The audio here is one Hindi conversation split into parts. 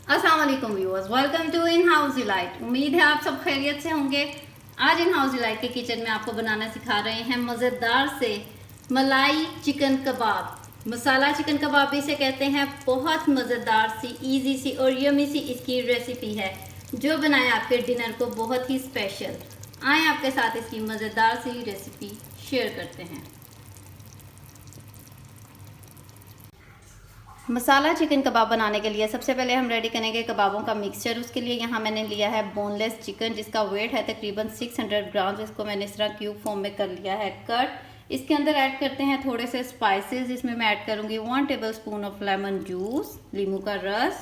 अस्सलाम वालेकुम viewers, welcome to in house delight. उम्मीद है आप सब खैरियत से होंगे। आज इन हाउस डिलाइट के किचन में आपको बनाना सिखा रहे हैं मज़ेदार से मलाई चिकन कबाब। मसाला चिकन कबाब भी इसे कहते हैं। बहुत मज़ेदार सी, इजी सी और यमी सी इसकी रेसिपी है जो बनाए आपके डिनर को बहुत ही स्पेशल। आए आपके साथ इसकी मज़ेदार सी रेसिपी शेयर करते हैं। मसाला चिकन कबाब बनाने के लिए सबसे पहले हम रेडी करेंगे कबाबों का मिक्सचर। उसके लिए यहाँ मैंने लिया है बोनलेस चिकन जिसका वेट है तकरीबन 600 ग्राम। इसको मैंने इस तरह क्यूब फॉर्म में कर लिया है कट। इसके अंदर ऐड करते हैं थोड़े से स्पाइसेस। इसमें मैं ऐड करूँगी 1 टेबलस्पून ऑफ लेमन जूस, नींबू का रस।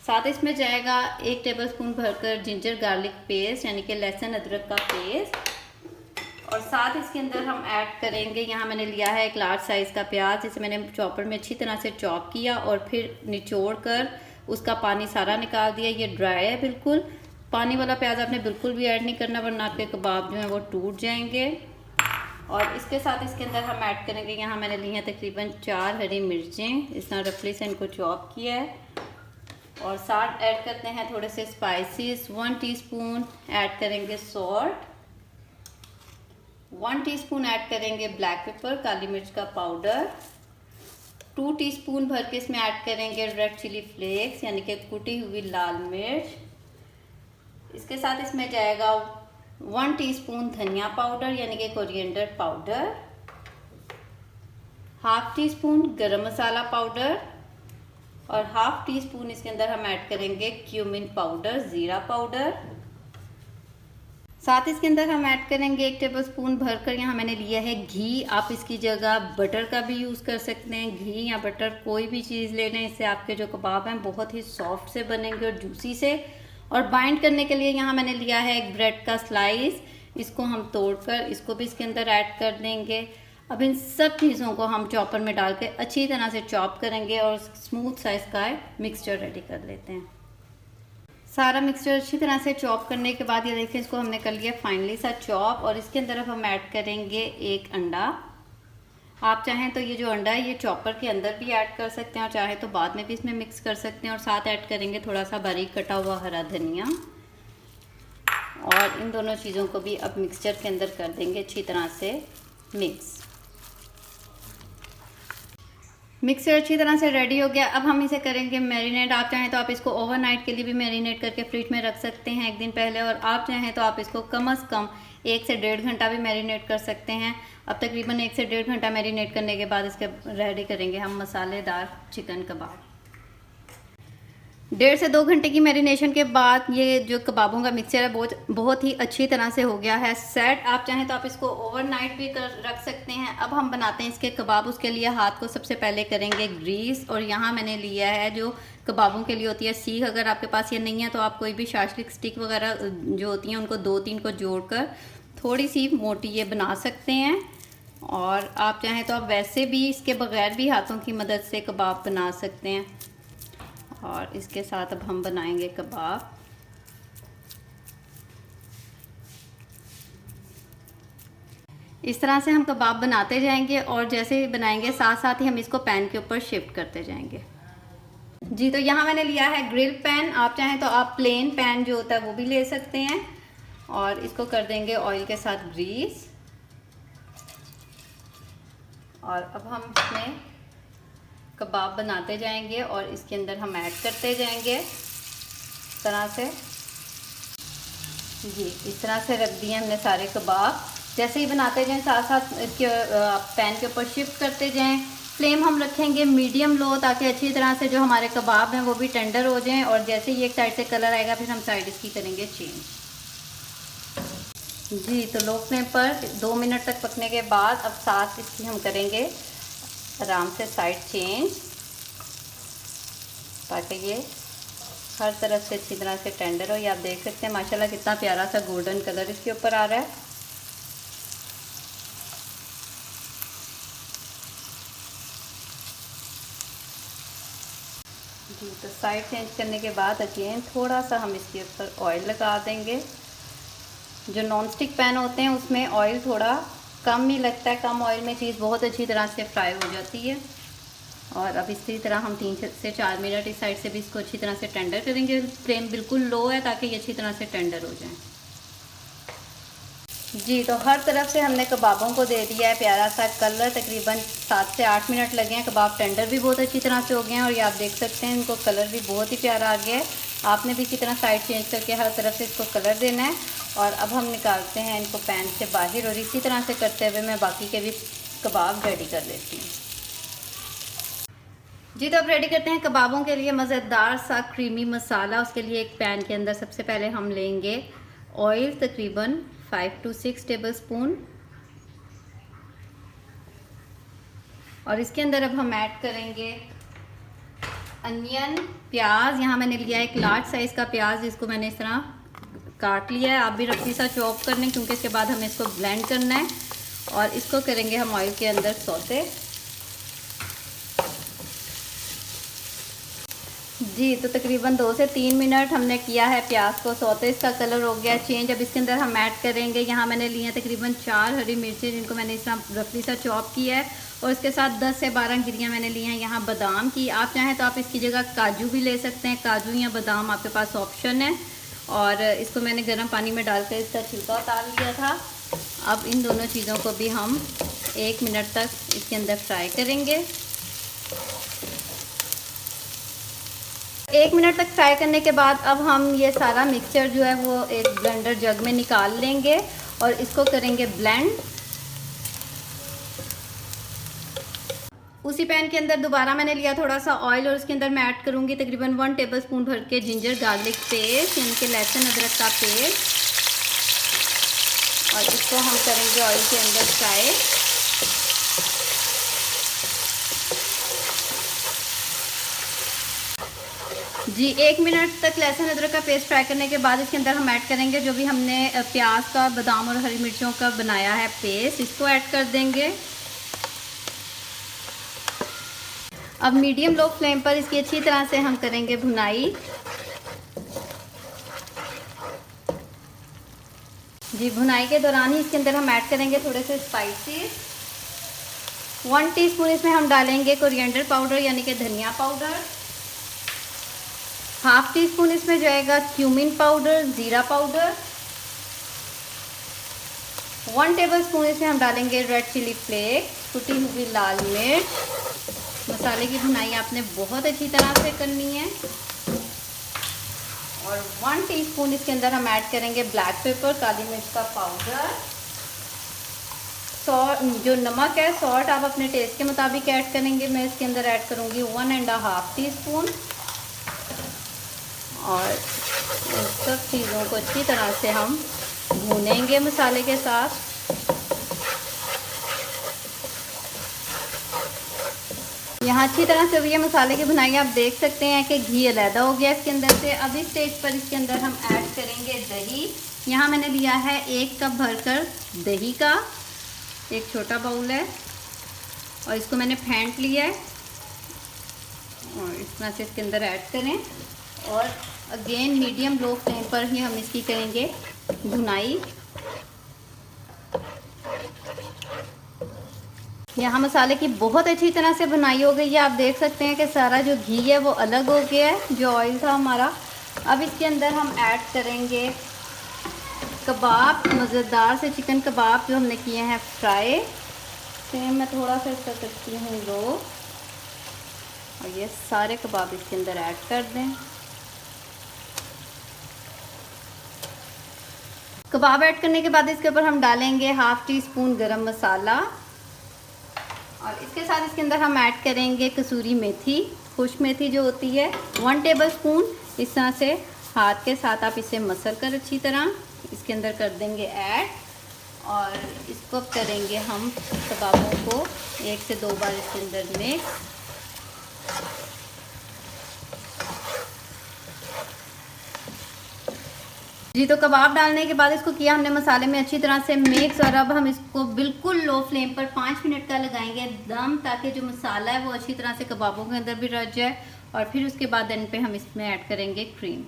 साथ इसमें जाएगा 1 टेबलस्पून भरकर जिंजर गार्लिक पेस्ट यानी कि लहसुन अदरक का पेस्ट। और साथ इसके अंदर हम ऐड करेंगे, यहाँ मैंने लिया है एक लार्ज साइज़ का प्याज। इसे मैंने चॉपर में अच्छी तरह से चॉप किया और फिर निचोड़ कर उसका पानी सारा निकाल दिया। ये ड्राई है बिल्कुल। पानी वाला प्याज आपने बिल्कुल भी ऐड नहीं करना वरना आपके कबाब जो हैं वो टूट जाएंगे। और इसके साथ इसके अंदर हम ऐड करेंगे, यहाँ मैंने ली हैं तकरीबन 4 हरी मिर्चें। इस तरह रफली से इनको चॉप किया है। और साथ ऐड करते हैं थोड़े से स्पाइसेस। 1 टीस्पून ऐड करेंगे सॉल्ट, 1 टीस्पून ऐड करेंगे ब्लैक पेपर काली मिर्च का पाउडर, 2 टीस्पून भर के इसमें ऐड करेंगे रेड चिली फ्लेक्स यानी कि कुटी हुई लाल मिर्च। इसके साथ इसमें जाएगा 1 टीस्पून धनिया पाउडर यानी कि coriander powder, half tea spoon गरम मसाला पाउडर और हाफ टी स्पून इसके अंदर हम ऐड करेंगे क्यूमिन पाउडर, ज़ीरा पाउडर। साथ इसके अंदर हम ऐड करेंगे 1 टेबलस्पून भरकर, यहाँ मैंने लिया है घी। आप इसकी जगह बटर का भी यूज़ कर सकते हैं। घी या बटर कोई भी चीज़ ले लें, इससे आपके जो कबाब हैं बहुत ही सॉफ्ट से बनेंगे और जूसी से। और बाइंड करने के लिए यहाँ मैंने लिया है एक ब्रेड का स्लाइस। इसको हम तोड़कर इसको भी इसके अंदर ऐड कर देंगे। अब इन सब चीज़ों को हम चॉपर में डाल के अच्छी तरह से चॉप करेंगे और स्मूथ साइज़ का मिक्सचर रेडी कर लेते हैं। सारा मिक्सचर अच्छी तरह से चॉप करने के बाद ये देखिए इसको हमने कर लिया फाइनली सा चॉप। और इसके अंदर अब हम ऐड करेंगे 1 अंडा। आप चाहें तो ये जो अंडा है ये चॉपर के अंदर भी ऐड कर सकते हैं और चाहे तो बाद में भी इसमें मिक्स कर सकते हैं। और साथ ऐड करेंगे थोड़ा सा बारीक कटा हुआ हरा धनिया। और इन दोनों चीज़ों को भी अब मिक्सचर के अंदर कर देंगे अच्छी तरह से मिक्स। मिक्सर अच्छी तरह से रेडी हो गया। अब हम इसे करेंगे मैरिनेट। आप चाहें तो आप इसको ओवरनाइट के लिए भी मैरिनेट करके फ्रिज में रख सकते हैं 1 दिन पहले। और आप चाहें तो आप इसको कम से कम 1 से 1.5 घंटा भी मैरिनेट कर सकते हैं। अब तकरीबन 1 से 1.5 घंटा मैरिनेट करने के बाद इसके रेडी करेंगे हम मसालेदार चिकन कबाब। 1.5 से 2 घंटे की मैरिनेशन के बाद ये जो कबाबों का मिक्सचर है बहुत ही अच्छी तरह से हो गया है सेट। आप चाहें तो आप इसको ओवरनाइट भी रख सकते हैं। अब हम बनाते हैं इसके कबाब। उसके लिए हाथ को सबसे पहले करेंगे ग्रीस। और यहाँ मैंने लिया है जो कबाबों के लिए होती है सीख। अगर आपके पास ये नहीं है तो आप कोई भी शाशलिक स्टिक वगैरह जो होती हैं उनको 2-3 को जोड़कर थोड़ी सी मोटी ये बना सकते हैं। और आप चाहें तो आप वैसे भी इसके बगैर भी हाथों की मदद से कबाब बना सकते हैं। और इसके साथ अब हम बनाएंगे कबाब। इस तरह से हम कबाब बनाते जाएंगे और जैसे ही बनाएंगे साथ साथ ही हम इसको पैन के ऊपर शिफ्ट करते जाएंगे। जी, तो यहाँ मैंने लिया है ग्रिल पैन। आप चाहें तो आप प्लेन पैन जो होता है वो भी ले सकते हैं। और इसको कर देंगे ऑयल के साथ ग्रीस। और अब हम इसमें कबाब बनाते जाएंगे और इसके अंदर हम ऐड करते जाएंगे इस तरह से। जी, इस तरह से रख दिए हमने सारे कबाब। जैसे ही बनाते जाएं साथ साथ इसके पैन के ऊपर शिफ्ट करते जाएं। फ्लेम हम रखेंगे मीडियम लो ताकि अच्छी तरह से जो हमारे कबाब हैं वो भी टेंडर हो जाएं। और जैसे ही एक साइड से कलर आएगा फिर हम साइड इसकी करेंगे चेंज। जी, तो लो फ्लेम पर 2 मिनट तक पकने के बाद अब साथ इसकी हम करेंगे आराम से साइड चेंज ताकि ये हर तरफ से अच्छी तरह से टेंडर हो। ये आप देख सकते हैं माशाल्लाह कितना प्यारा सा गोल्डन कलर इसके ऊपर आ रहा है। जी, तो साइड चेंज करने के बाद अगेन थोड़ा सा हम इसके ऊपर ऑयल लगा देंगे। जो नॉन स्टिक पैन होते हैं उसमें ऑयल थोड़ा कम ही लगता है। कम ऑयल में चीज़ बहुत अच्छी तरह से फ्राई हो जाती है। और अब इसी तरह हम 3 से 4 मिनट इस साइड से भी इसको अच्छी तरह से टेंडर करेंगे। फ्लेम बिल्कुल लो है ताकि ये अच्छी तरह से टेंडर हो जाए। जी, तो हर तरफ से हमने कबाबों को दे दिया है प्यारा सा कलर। तकरीबन 7 से 8 मिनट लगे हैं। कबाब टेंडर भी बहुत अच्छी तरह से हो गए हैं और ये आप देख सकते हैं इनको कलर भी बहुत ही प्यारा आ गया है। आपने भी इसी तरह साइड चेंज करके हर तरफ से इसको कलर देना है। और अब हम निकालते हैं इनको पैन से बाहर और इसी तरह से करते हुए मैं बाकी के भी कबाब रेडी कर लेती हूँ। जी, तो अब रेडी करते हैं कबाबों के लिए मज़ेदार सा क्रीमी मसाला। उसके लिए एक पैन के अंदर सबसे पहले हम लेंगे ऑयल, तकरीबन 5 to 6 टेबल स्पून। और इसके अंदर अब हम ऐड करेंगे अनियन, प्याज। यहाँ मैंने लिया एक लार्ज साइज़ का प्याज, जिसको मैंने इस तरह काट लिया है। आप भी रफी सा चॉप कर लें क्योंकि इसके बाद हमें इसको ब्लेंड करना है। और इसको करेंगे हम ऑयल के अंदर सौते। जी, तो तकरीबन 2 से 3 मिनट हमने किया है प्याज को सौते। इसका कलर हो गया चेंज। अब इसके अंदर हम ऐड करेंगे, यहाँ मैंने लिए हैं तकरीबन 4 हरी मिर्ची, जिनको मैंने इस तरह रफली सा चॉप किया है। और इसके साथ 10 से 12 गिरियाँ मैंने ली हैं यहाँ बादाम की। आप चाहें तो आप इसकी जगह काजू भी ले सकते हैं। काजू या बादाम आपके पास ऑप्शन है। और इसको मैंने गर्म पानी में डालकर इसका छिलका उतार लिया था। अब इन दोनों चीज़ों को भी हम 1 मिनट तक इसके अंदर फ्राई करेंगे। 1 मिनट तक फ्राई करने के बाद अब हम ये सारा मिक्सचर जो है वो एक ब्लेंडर जग में निकाल लेंगे और इसको करेंगे ब्लेंड। उसी पैन के अंदर दोबारा मैंने लिया थोड़ा सा ऑयल और इसके अंदर मैं ऐड करूँगी तकरीबन 1 टेबल स्पून भर के जिंजर गार्लिक पेस्ट, यानी कि लहसुन अदरक का पेस्ट। और इसको हम करेंगे ऑयल के अंदर फ्राई। जी, 1 मिनट तक लहसुन अदरक का पेस्ट फ्राई करने के बाद इसके अंदर हम ऐड करेंगे जो भी हमने प्याज का, बादाम और हरी मिर्चों का बनाया है पेस्ट, इसको ऐड कर देंगे। अब मीडियम लो फ्लेम पर इसकी अच्छी तरह से हम करेंगे भुनाई। जी, भुनाई के दौरान ही इसके अंदर हम ऐड करेंगे थोड़े से स्पाइसेस। 1 टीस्पून इसमें हम डालेंगे कोरिएंडर पाउडर, यानी कि धनिया पाउडर। हाफ टी स्पून इसमें जाएगा क्यूमिन पाउडर, ज़ीरा पाउडर। 1 टेबल स्पून इसमें हम डालेंगे रेड चिली फ्लेक्स, कुटी हुई लाल मिर्च। मसाले की भुनाई आपने बहुत अच्छी तरह से करनी है। और 1 टीस्पून इसके अंदर हम ऐड करेंगे ब्लैक पेपर, काली मिर्च का पाउडर। सॉल्ट, जो नमक है सॉल्ट आप अपने टेस्ट के मुताबिक ऐड करेंगे। मैं इसके अंदर ऐड करूँगी 1.5 टीस्पून। और इन सब चीज़ों को अच्छी तरह से हम भूनेंगे मसाले के साथ। यहाँ अच्छी तरह से ये मसाले की भुनाई आप देख सकते हैं कि घी अलहदा हो गया इसके अंदर से। अब इस स्टेज पर इसके अंदर हम ऐड करेंगे दही। यहाँ मैंने लिया है 1 कप भरकर दही का, एक छोटा बाउल है। और इसको मैंने फेंट लिया है और इस तरह से इसके अंदर ऐड करें। और अगेन मीडियम लो फ्लेम पर ही हम इसकी करेंगे भुनाई। यहाँ मसाले की बहुत अच्छी तरह से भुनाई हो गई है। आप देख सकते हैं कि सारा जो घी है वो अलग हो गया है, जो ऑयल था हमारा। अब इसके अंदर हम ऐड करेंगे कबाब, मज़ेदार से चिकन कबाब जो हमने किए हैं फ्राई। सेम मैं थोड़ा सा इसका करती हूँ लो, और ये सारे कबाब इसके अंदर ऐड कर दें। कबाब ऐड करने के बाद इसके ऊपर हम डालेंगे हाफ टी स्पून गरम मसाला। और इसके साथ इसके अंदर हम ऐड करेंगे कसूरी मेथी, खुश्क मेथी जो होती है, 1 टेबल स्पून। इस तरह से हाथ के साथ आप इसे मसल कर अच्छी तरह इसके अंदर कर देंगे ऐड। और इसको करेंगे हम कबाबों को 1 से 2 बार इसके अंदर मिक्स। जी, तो कबाब डालने के बाद इसको किया हमने मसाले में अच्छी तरह से मिक्स। और अब हम इसको बिल्कुल लो फ्लेम पर 5 मिनट का लगाएंगे दम, ताकि जो मसाला है वो अच्छी तरह से कबाबों के अंदर भी रच जाए। और फिर उसके बाद एंड पे हम इसमें ऐड करेंगे क्रीम।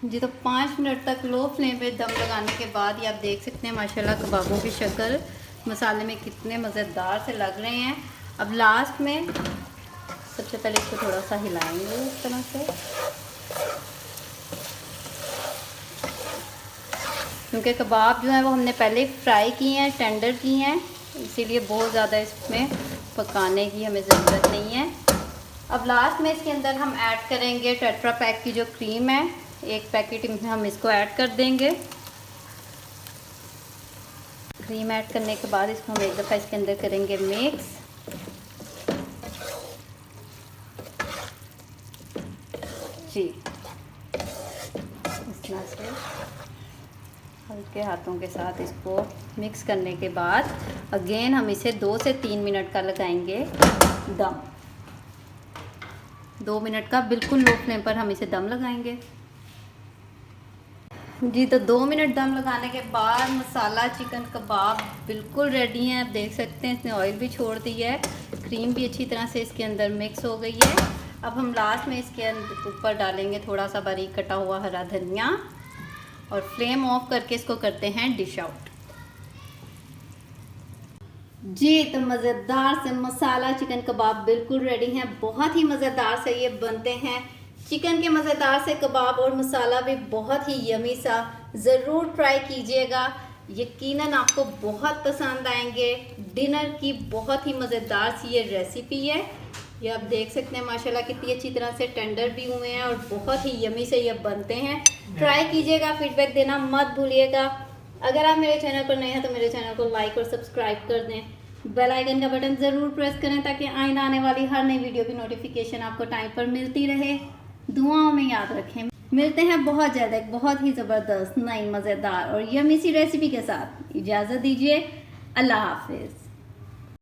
जी, तो 5 मिनट तक लो फ्लेम पे दम लगाने के बाद ये आप देख सकते हैं माशाल्लाह कबाबों की शक्ल मसाले में कितने मज़ेदार से लग रहे हैं। अब लास्ट में सबसे पहले इसको थोड़ा सा हिलाएंगे इस तरह से, क्योंकि कबाब जो है वो हमने पहले फ्राई किए हैं, टेंडर किए हैं, इसीलिए बहुत ज़्यादा इसमें पकाने की हमें ज़रूरत नहीं है। अब लास्ट में इसके अंदर हम ऐड करेंगे टेट्रा पैक की जो क्रीम है, 1 पैकेट में हम इसको ऐड कर देंगे। क्रीम ऐड करने के बाद इसको हम एक दफ़ा इसके अंदर करेंगे मिक्स। जी, इस तरह से हल्के हाथों के साथ इसको मिक्स करने के बाद अगेन हम इसे 2 से 3 मिनट का लगाएंगे दम। 2 मिनट का बिल्कुल लो फ्लेम पर हम इसे दम लगाएंगे। जी, तो 2 मिनट दम लगाने के बाद मसाला चिकन कबाब बिल्कुल रेडी है। आप देख सकते हैं इसने ऑयल भी छोड़ दिया है, क्रीम भी अच्छी तरह से इसके अंदर मिक्स हो गई है। अब हम लास्ट में इसके ऊपर डालेंगे थोड़ा सा बारीक कटा हुआ हरा धनिया और फ्लेम ऑफ करके इसको करते हैं डिश आउट। जी, तो मज़ेदार से मसाला चिकन कबाब बिल्कुल रेडी हैं। बहुत ही मज़ेदार से ये बनते हैं। चिकन के मज़ेदार से कबाब और मसाला भी बहुत ही यमी सा, ज़रूर ट्राई कीजिएगा, यकीनन आपको बहुत पसंद आएंगे। डिनर की बहुत ही मज़ेदार सी ये रेसिपी है। ये आप देख सकते हैं माशाल्लाह कितनी अच्छी तरह से टेंडर भी हुए हैं और बहुत ही यमी से ये बनते हैं। ट्राई कीजिएगा, फीडबैक देना मत भूलिएगा। अगर आप मेरे चैनल पर नए हैं तो मेरे चैनल को लाइक और सब्सक्राइब कर दें। बेल आइकन का बटन ज़रूर प्रेस करें ताकि आइंदा आने वाली हर नई वीडियो की नोटिफिकेशन आपको टाइम पर मिलती रहे। दुआओं में याद रखें। मिलते हैं बहुत जल्द एक बहुत ही ज़बरदस्त नई मज़ेदार और यमी सी रेसिपी के साथ। इजाज़त दीजिए, अल्लाह हाफिज़।